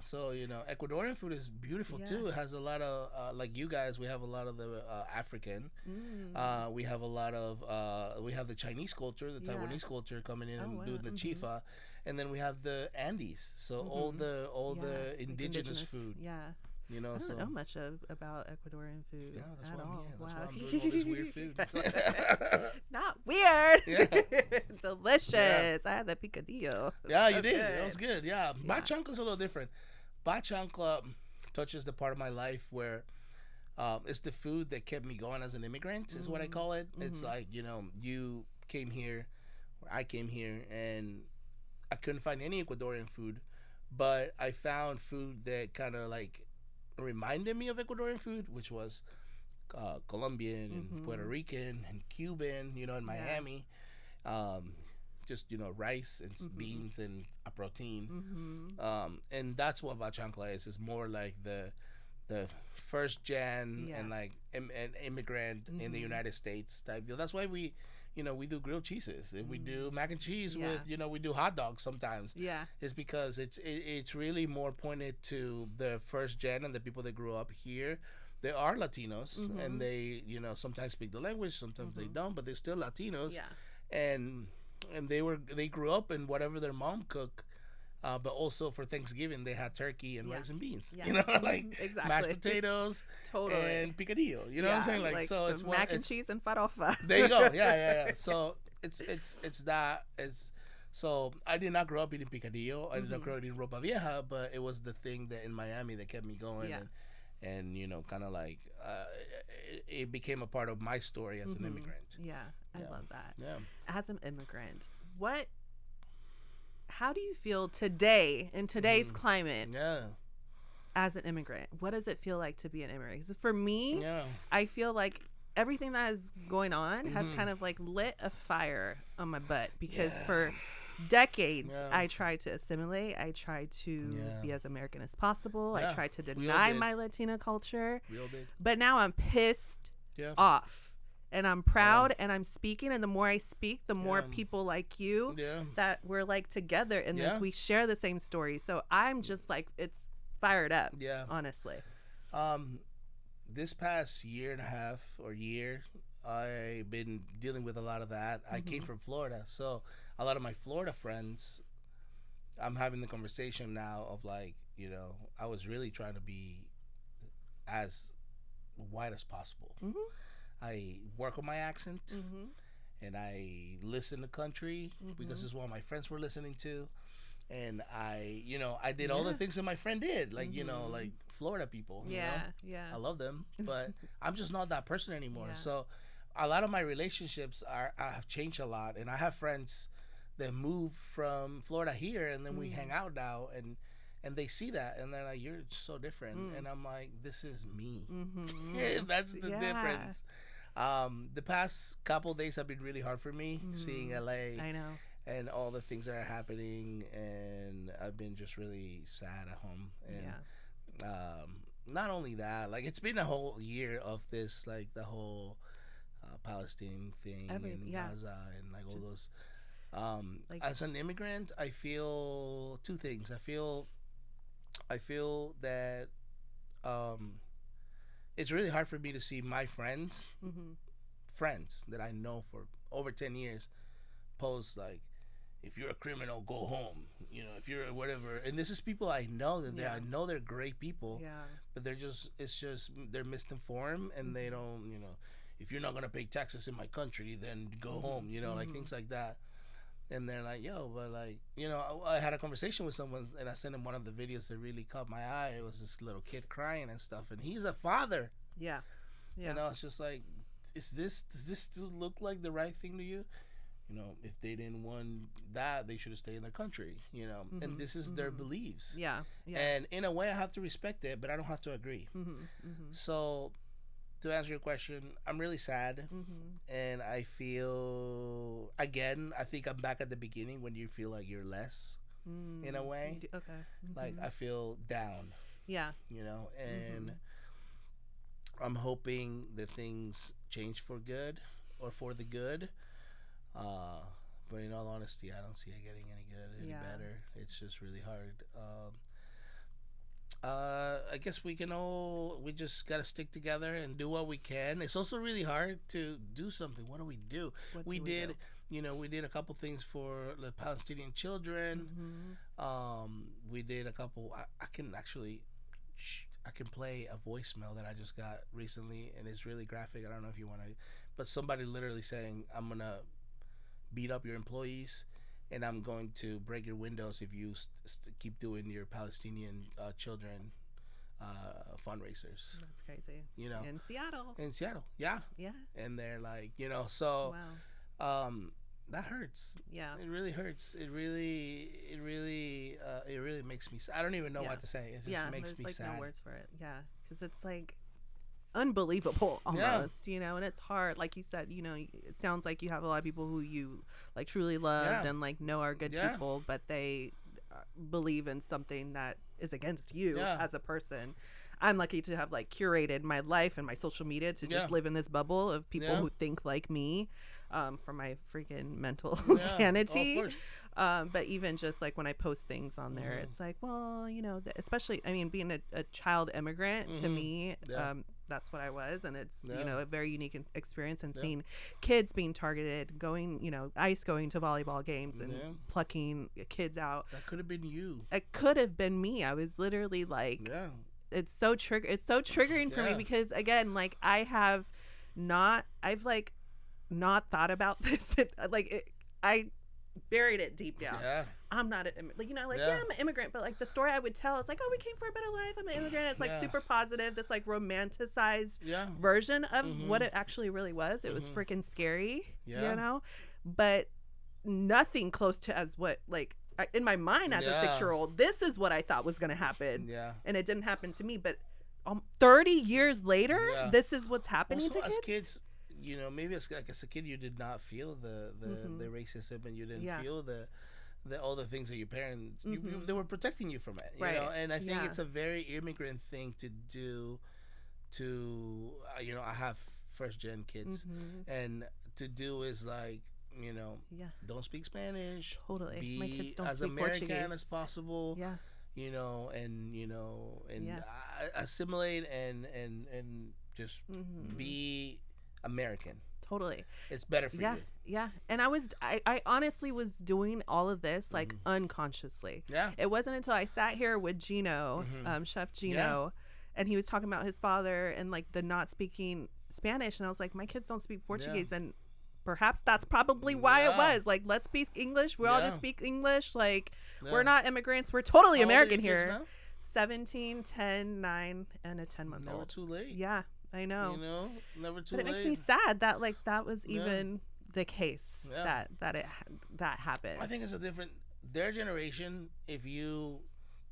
So, you know, Ecuadorian food is beautiful too. It has a lot of, like you guys, we have a lot of the African. We have a lot of, we have the Chinese culture, the Taiwanese culture coming in and doing the Chifa. And then we have the Andes. So all the indigenous food. Yeah. You know, I don't know much about Ecuadorian food. Yeah, that's at why I'm all. here. That's Wow. why I'm doing all this weird food. Not weird. Delicious. I had the picadillo. Yeah, you did. That was good. Yeah. Chancla's a little different. Chancla touches the part of my life where it's the food that kept me going as an immigrant, is what I call it. It's like, you know, you came here, or I came here, and I couldn't find any Ecuadorian food, but I found food that kind of like reminded me of Ecuadorian food, which was Colombian and Puerto Rican and Cuban, you know, in Miami. Just, you know, rice and beans and a protein. And that's what Chancla is. It's more like the first gen and like an immigrant in the United States type deal. That's why we, you know, we do grilled cheeses and we do mac and cheese with, you know, we do hot dogs sometimes. It's because it's really more pointed to the first gen and the people that grew up here. They are Latinos and they, you know, sometimes speak the language, sometimes they don't, but they're still Latinos. And they grew up in whatever their mom cooked. But also for Thanksgiving, they had turkey and rice and beans. You know, like mashed potatoes and picadillo. You know what I'm saying? Like so it's mac and cheese and farofa. There you go. Yeah. So it's that. So I did not grow up eating picadillo. I did not grow up eating ropa vieja, but it was the thing that in Miami that kept me going. And you know, kind of like it became a part of my story as an immigrant. I love that. As an immigrant, how do you feel today in today's climate as an immigrant? What does it feel like to be an immigrant? 'Cause for me, I feel like everything that is going on has kind of like lit a fire on my butt because for decades I tried to assimilate. I tried to be as American as possible. I tried to deny my Latina culture. But now I'm pissed off. And I'm proud and I'm speaking. And the more I speak, the more people like you that we're like together in this. We share the same story. So I'm just like, it's fired up, honestly. This past year and a half or year, I've been dealing with a lot of that. I came from Florida. So a lot of my Florida friends, I'm having the conversation now of like, you know, I was really trying to be as white as possible. I work on my accent and I listen to country because it's what my friends were listening to. And I, you know, I did all the things that my friend did, like, you know, like Florida people. You know? I love them, but I'm just not that person anymore. So a lot of my relationships have changed a lot, and I have friends that moved from Florida here, and then we hang out now, and they see that, and they're like, "You're so different," and I'm like, "This is me." That's the difference. The past couple days have been really hard for me, seeing LA. I know. And all the things that are happening, and I've been just really sad at home. And not only that, like, it's been a whole year of this, like the whole Palestine thing in Gaza and like all those. Like, as an immigrant, I feel two things. I feel that it's really hard for me to see my friends that I know for over 10 years post like, if you're a criminal, go home. You know, if you're whatever. And this is people I know that I know they're great people. Yeah. But they're misinformed, and they don't, you know, if you're not gonna pay taxes in my country, then go home. You know, like things like that. And they're like, yo, but like, you know, I had a conversation with someone, and I sent him one of the videos that really caught my eye. It was this little kid crying and stuff, and he's a father. Yeah. You know, it's just like, does this still look like the right thing to you? You know, if they didn't want that, they should have stayed in their country, you know. And this is their beliefs. Yeah. And in a way, I have to respect it, but I don't have to agree. So, to answer your question, I'm really sad. And I feel, again, I think I'm back at the beginning when you feel like you're less, in a way. Okay. Like, I feel down. Yeah. You know, and I'm hoping that things change for good or for the good. But in all honesty, I don't see it getting any better. It's just really hard. I guess we just gotta stick together and do what we can. It's also really hard to do something. What do we do? We did a couple things for the Palestinian children. We did a couple. I can play a voicemail that I just got recently, and it's really graphic. I don't know if you want to, but somebody literally saying, "I'm gonna beat up your employees, and I'm going to break your windows if you keep doing your Palestinian children fundraisers." That's crazy. You know, in Seattle, yeah. And they're like, you know, so that hurts. Yeah, it really hurts. It really makes me sad. I don't even know what to say. It just makes me sad. No words for it. Yeah, because it's like unbelievable almost, you know, and it's hard. Like you said, you know, it sounds like you have a lot of people who you like truly loved and like know are good people, but they believe in something that is against you as a person. I'm lucky to have like curated my life and my social media to just live in this bubble of people who think like me, for my freaking mental sanity. Of course. But even just like when I post things on there, it's like, well, you know, especially, I mean, being a child immigrant to me, that's what I was. And it's, you know, a very unique experience, and seeing kids being targeted, going, you know, ICE going to volleyball games and plucking kids out. That could have been you. It could have been me. I was literally like, it's so triggering for me, because again, like I've not thought about this. I buried it deep down. I'm not I'm an immigrant, but like the story I would tell, it's like, oh, we came for a better life, I'm an immigrant. It's like super positive, this like romanticized version of what it actually really was. It was freaking scary, you know, but nothing close to as what, like, in my mind as a 6-year-old, this is what I thought was going to happen. And it didn't happen to me, but 30 years later, this is what's happening also, to kids. As kids, you know, maybe as a kid, you did not feel the racism, and you didn't feel the all the things that your parents, they were protecting you from it, you know. And I think it's a very immigrant thing to do. You know, I have first gen kids, and to do is like, you know, don't speak Spanish. Totally. Be my kids don't as speak American Portuguese as possible. You know, and assimilate and just be American. Totally. It's better for you. Yeah. And I honestly was doing all of this like unconsciously. It wasn't until I sat here with Gino, Chef Gino, and he was talking about his father and like the not speaking Spanish, and I was like, my kids don't speak Portuguese, and perhaps that's probably why it was like, let's speak English. We all just speak English. Like, we're not immigrants. We're totally American here. 17, 10, 9, and a 10-month-old. Never too late. Yeah. I know. You know, never too But it late. makes me sad that like that was even the case Yeah. that happened. I think it's a different. Their generation, if you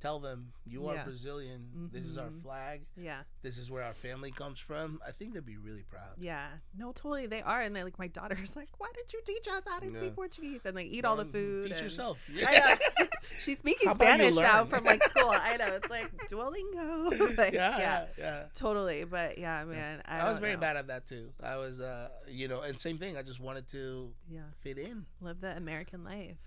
tell them you are Yeah. Brazilian, this is our flag, Yeah. this is where our family comes from, I think they'd be really proud. Yeah. No, totally. They are. And they like, my daughter's like, why did you teach us how to Yeah. speak Portuguese? And like eat all the food. Teach and yourself. I know. She's speaking How about you Spanish now learn? from like school. I know. It's like Duolingo. Like, Yeah. Totally. But yeah, man. I was very know. bad at that too. I was, and same thing. I just wanted to fit in. Live the American life.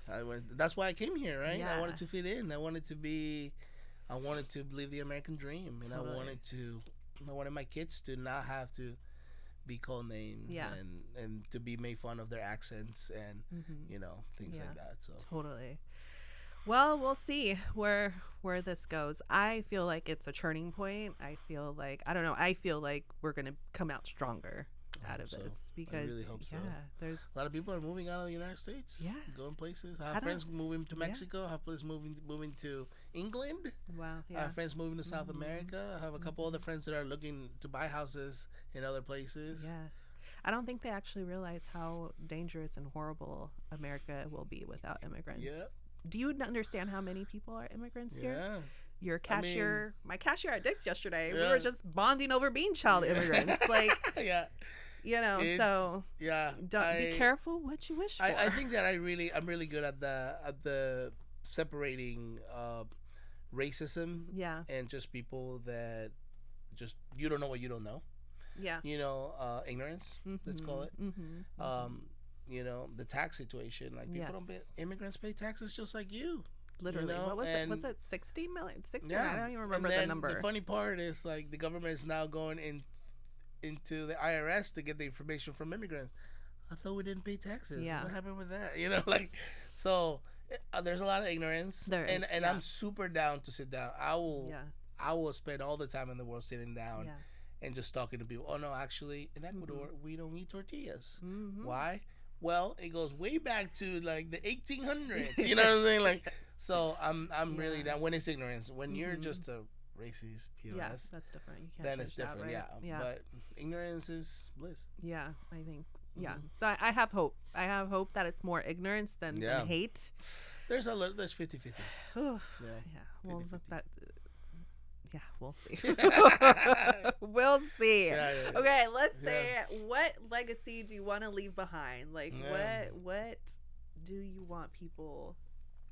That's why I came here, right? Yeah. I wanted to fit in. I wanted to live the American dream, and Totally. I wanted my kids to not have to be called names and to be made fun of their accents and things like that. So totally. Well, we'll see where this goes. I feel like it's a turning point. I feel like we're gonna come out stronger out of this because I really hope so. There's a lot of people are moving out of the United States. Yeah, going places. I have friends moving to Mexico. I have friends moving to England. Wow. I have friends moving to South America. I have a couple other friends that are looking to buy houses in other places. Yeah. I don't think they actually realize how dangerous and horrible America will be without immigrants. Yeah. Do you understand how many people are immigrants here? Yeah. Your cashier, my cashier at Dick's yesterday, we Yeah. were just bonding over being child immigrants. Like, yeah. So don't be careful what you wish for. I think that I'm really good at the separating racism and just people that just you don't know what you don't know. Yeah. Ignorance, let's call it. The tax situation, like people don't pay, immigrants pay taxes just like you. Literally. What was it? Was it 60 million? 60? I don't even remember and then the number. The funny part is like the government is now going into the IRS to get the information from immigrants. I thought we didn't pay taxes. Yeah. What happened with that? So there's a lot of ignorance. And I'm super down to sit down. I will spend all the time in the world sitting down and just talking to people. Oh no, actually in Ecuador we don't eat tortillas. Why? Well, it goes way back to like the 1800s. You know what I'm saying? Like, so I'm really down when it's ignorance. When you're just a racist POS, that's different. You can't then it's different. That, right? Yeah. But ignorance is bliss. Yeah, I think. Yeah. So I have hope. I have hope that it's more ignorance than hate. There's 50-50. Yeah. Well, 50-50. Yeah, we'll see. We'll see. Yeah. Okay, let's say, what legacy do you want to leave behind? Like, what do you want people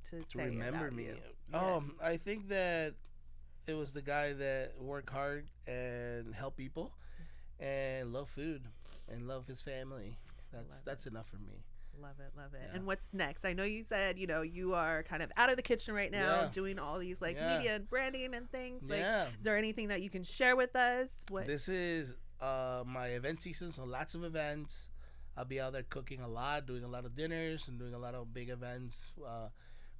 to say remember about me? You? I think that it was the guy that worked hard and helped people and loved food and loved his family. That's enough for me. Love it. Yeah. And what's next? I know you said, you are kind of out of the kitchen right now doing all these media and branding and things. Like, is there anything that you can share with us? This is my event season, so lots of events. I'll be out there cooking a lot, doing a lot of dinners and doing a lot of big events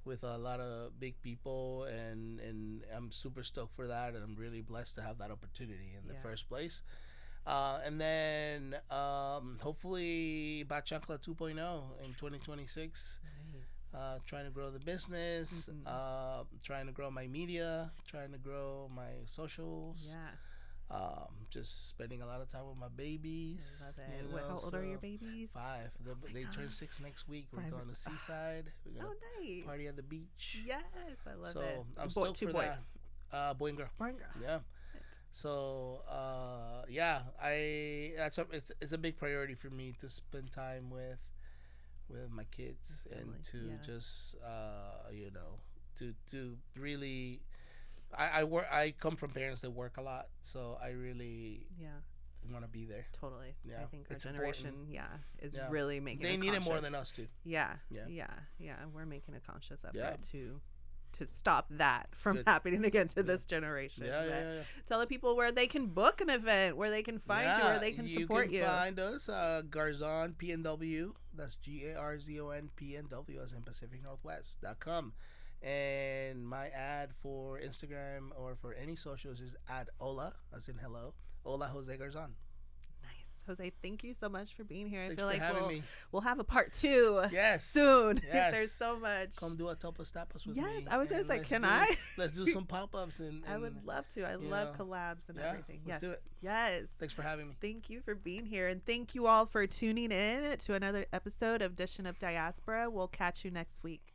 with a lot of big people, and I'm super stoked for that, and I'm really blessed to have that opportunity in the first place. And then hopefully Chancla 2.0 in 2026. Nice. Trying to grow the business, trying to grow my media, trying to grow my socials. Yeah. Just spending a lot of time with my babies. I love it. How old are your babies? 5. They turn 6 next week. We're going to Seaside. We're going to party at the beach. Yes, I love it. So I'm stoked for boys. that. Boy and girl. Yeah. So it's a big priority for me to spend time with my kids and to just to really I come from parents that work a lot, so I really want to be there. Totally. Yeah, I think our generation is really making they a need conscious, it more than us too. Yeah. We're making a conscious effort to stop that from happening again to this generation. Tell the people where they can book an event, where they can find you, where they can support you. You can find us, Garzón PNW. That's Garzon PNW, as in Pacific Northwest.com. And my ad for Instagram or for any socials is @Hola, as in hello, Hola José Garzón. Nice. Jose, thank you so much for being here. Thanks I feel for like having me. we'll have a part 2 Yes. soon. Yes. There's so much. Come do a tapas tapas with me. Yes, I was going to say, can let's do some pop-ups. And I would love to. I love collabs and everything. Let's do it. Yes. Thanks for having me. Thank you for being here. And thank you all for tuning in to another episode of Dishin Up Diaspora. We'll catch you next week.